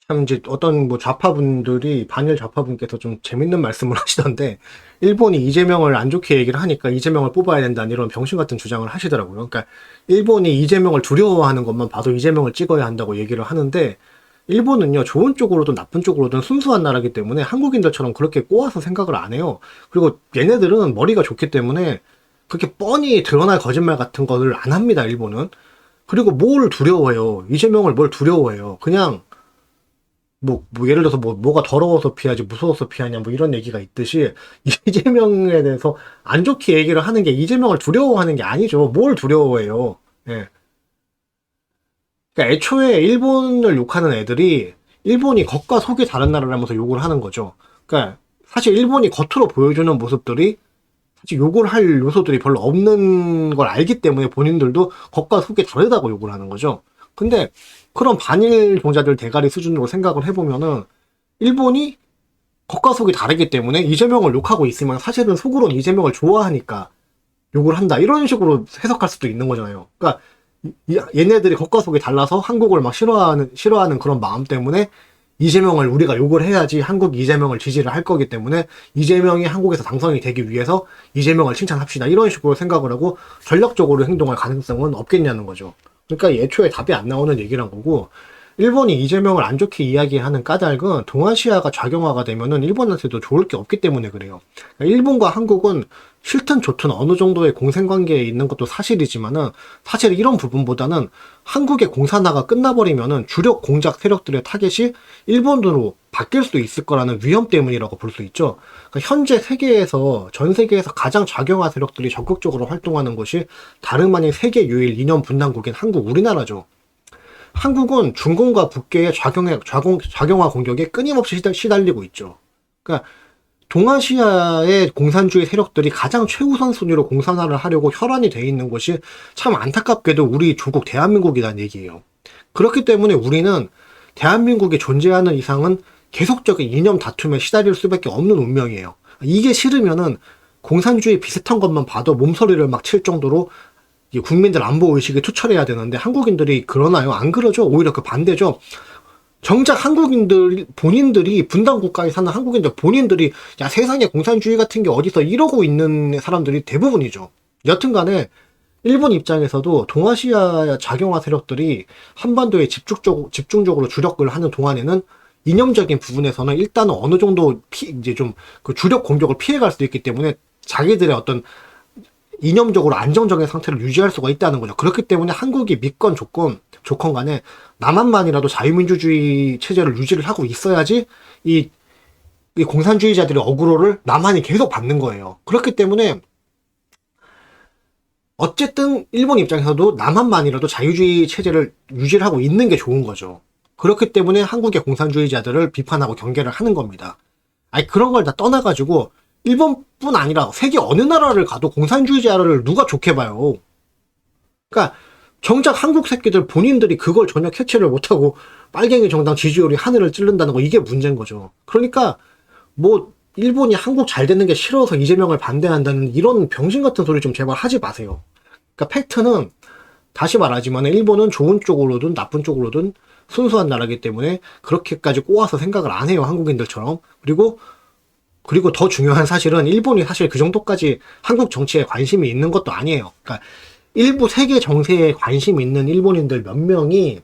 참 이제 어떤 뭐 좌파분들이 반일 좌파분께서 좀 재밌는 말씀을 하시던데 일본이 이재명을 안 좋게 얘기를 하니까 이재명을 뽑아야 된다는 이런 병신 같은 주장을 하시더라고요. 그러니까 일본이 이재명을 두려워하는 것만 봐도 이재명을 찍어야 한다고 얘기를 하는데 일본은요 좋은 쪽으로든 나쁜 쪽으로든 순수한 나라기 때문에 한국인들처럼 그렇게 꼬아서 생각을 안 해요. 그리고 얘네들은 머리가 좋기 때문에 그렇게 뻔히 드러날 거짓말 같은 거를 안 합니다. 일본은. 그리고 뭘 두려워해요. 이재명을 뭘 두려워해요. 그냥 예를 들어서 뭐가 더러워서 피하지, 무서워서 피하냐, 뭐 이런 얘기가 있듯이, 이재명에 대해서 안 좋게 얘기를 하는 게 이재명을 두려워하는 게 아니죠. 뭘 두려워해요. 예. 그러니까 애초에 일본을 욕하는 애들이, 일본이 겉과 속이 다른 나라라면서 욕을 하는 거죠. 그러니까, 사실 일본이 겉으로 보여주는 모습들이, 사실 욕을 할 요소들이 별로 없는 걸 알기 때문에 본인들도 겉과 속이 다르다고 욕을 하는 거죠. 근데, 그런 반일 종자들 대가리 수준으로 생각을 해보면은 일본이 겉과 속이 다르기 때문에 이재명을 욕하고 있으면 사실은 속으로는 이재명을 좋아하니까 욕을 한다 이런 식으로 해석할 수도 있는 거잖아요. 그러니까 얘네들이 겉과 속이 달라서 한국을 막 싫어하는 그런 마음 때문에 이재명을 우리가 욕을 해야지 한국 이재명을 지지를 할 거기 때문에 이재명이 한국에서 당선이 되기 위해서 이재명을 칭찬합시다 이런 식으로 생각을 하고 전략적으로 행동할 가능성은 없겠냐는 거죠. 그러니까 애초에 답이 안 나오는 얘기란 거고 일본이 이재명을 안 좋게 이야기하는 까닭은 동아시아가 좌경화가 되면은 일본한테도 좋을 게 없기 때문에 그래요. 그러니까 일본과 한국은 싫든 좋든 어느 정도의 공생관계에 있는 것도 사실이지만은 사실 이런 부분보다는 한국의 공산화가 끝나버리면은 주력 공작 세력들의 타겟이 일본으로 바뀔 수 있을 거라는 위험 때문이라고 볼 수 있죠. 그러니까 현재 세계에서 전 세계에서 가장 좌경화 세력들이 적극적으로 활동하는 것이 다름 아닌 세계 유일 이념 분단국인 한국 우리나라죠. 한국은 중공과 북계의 좌경화 공격에 끊임없이 시달리고 있죠. 그러니까 동아시아의 공산주의 세력들이 가장 최우선 순위로 공산화를 하려고 혈안이 돼 있는 것이 참 안타깝게도 우리 조국 대한민국이라는 얘기예요. 그렇기 때문에 우리는 대한민국이 존재하는 이상은 계속적인 이념 다툼에 시달릴 수밖에 없는 운명이에요. 이게 싫으면은 공산주의 비슷한 것만 봐도 몸서리를 막 칠 정도로 국민들 안보 의식이 투철해야 되는데 한국인들이 그러나요? 안 그러죠? 오히려 그 반대죠. 정작 한국인들 본인들이 분단 국가에 사는 한국인들 본인들이 야 세상에 공산주의 같은 게 어디서 이러고 있는 사람들이 대부분이죠. 여튼간에 일본 입장에서도 동아시아 작용화 세력들이 한반도에 집중적으로 주력을 하는 동안에는 이념적인 부분에서는 일단은 어느 정도 이제 좀 그 주력 공격을 피해갈 수 있기 때문에 자기들의 어떤 이념적으로 안정적인 상태를 유지할 수가 있다는 거죠. 그렇기 때문에 한국이 믿건 좋건 간에 남한만이라도 자유민주주의 체제를 유지를 하고 있어야지 이 공산주의자들의 어그로를 남한이 계속 받는 거예요. 그렇기 때문에 어쨌든 일본 입장에서도 남한만이라도 자유주의 체제를 유지를 하고 있는 게 좋은 거죠. 그렇기 때문에 한국의 공산주의자들을 비판하고 경계를 하는 겁니다. 아니 그런 걸 다 떠나가지고 일본뿐 아니라 세계 어느 나라를 가도 공산주의자를 누가 좋게 봐요. 그러니까 정작 한국 새끼들 본인들이 그걸 전혀 캐치를 못하고 빨갱이 정당 지지율이 하늘을 찌른다는 거 이게 문제인 거죠. 그러니까 뭐 일본이 한국 잘 되는 게 싫어서 이재명을 반대한다는 이런 병신 같은 소리 좀 제발 하지 마세요. 그러니까 팩트는 다시 말하지만 일본은 좋은 쪽으로든 나쁜 쪽으로든 순수한 나라이기 때문에 그렇게까지 꼬아서 생각을 안 해요. 한국인들처럼. 그리고 더 중요한 사실은 일본이 사실 그 정도까지 한국 정치에 관심이 있는 것도 아니에요. 그러니까 일부 세계 정세에 관심 있는 일본인들 몇 명이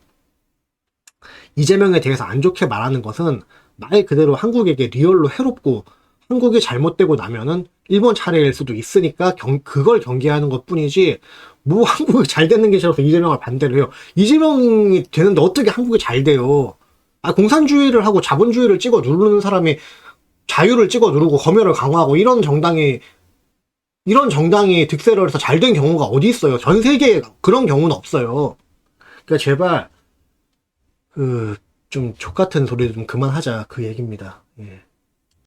이재명에 대해서 안 좋게 말하는 것은 말 그대로 한국에게 리얼로 해롭고 한국이 잘못되고 나면은 일본 차례일 수도 있으니까 그걸 경계하는 것 뿐이지 뭐 한국이 잘 되는 게 싫어서 이재명을 반대를 해요. 이재명이 되는데 어떻게 한국이 잘 돼요. 공산주의를 하고 자본주의를 찍어 누르는 사람이 자유를 찍어 누르고 검열을 강화하고 이런 정당이 득세를 해서 잘 된 경우가 어디 있어요? 전 세계에 그런 경우는 없어요. 그러니까 제발 좀 족같은 소리 좀 그만하자 그 얘기입니다. 예.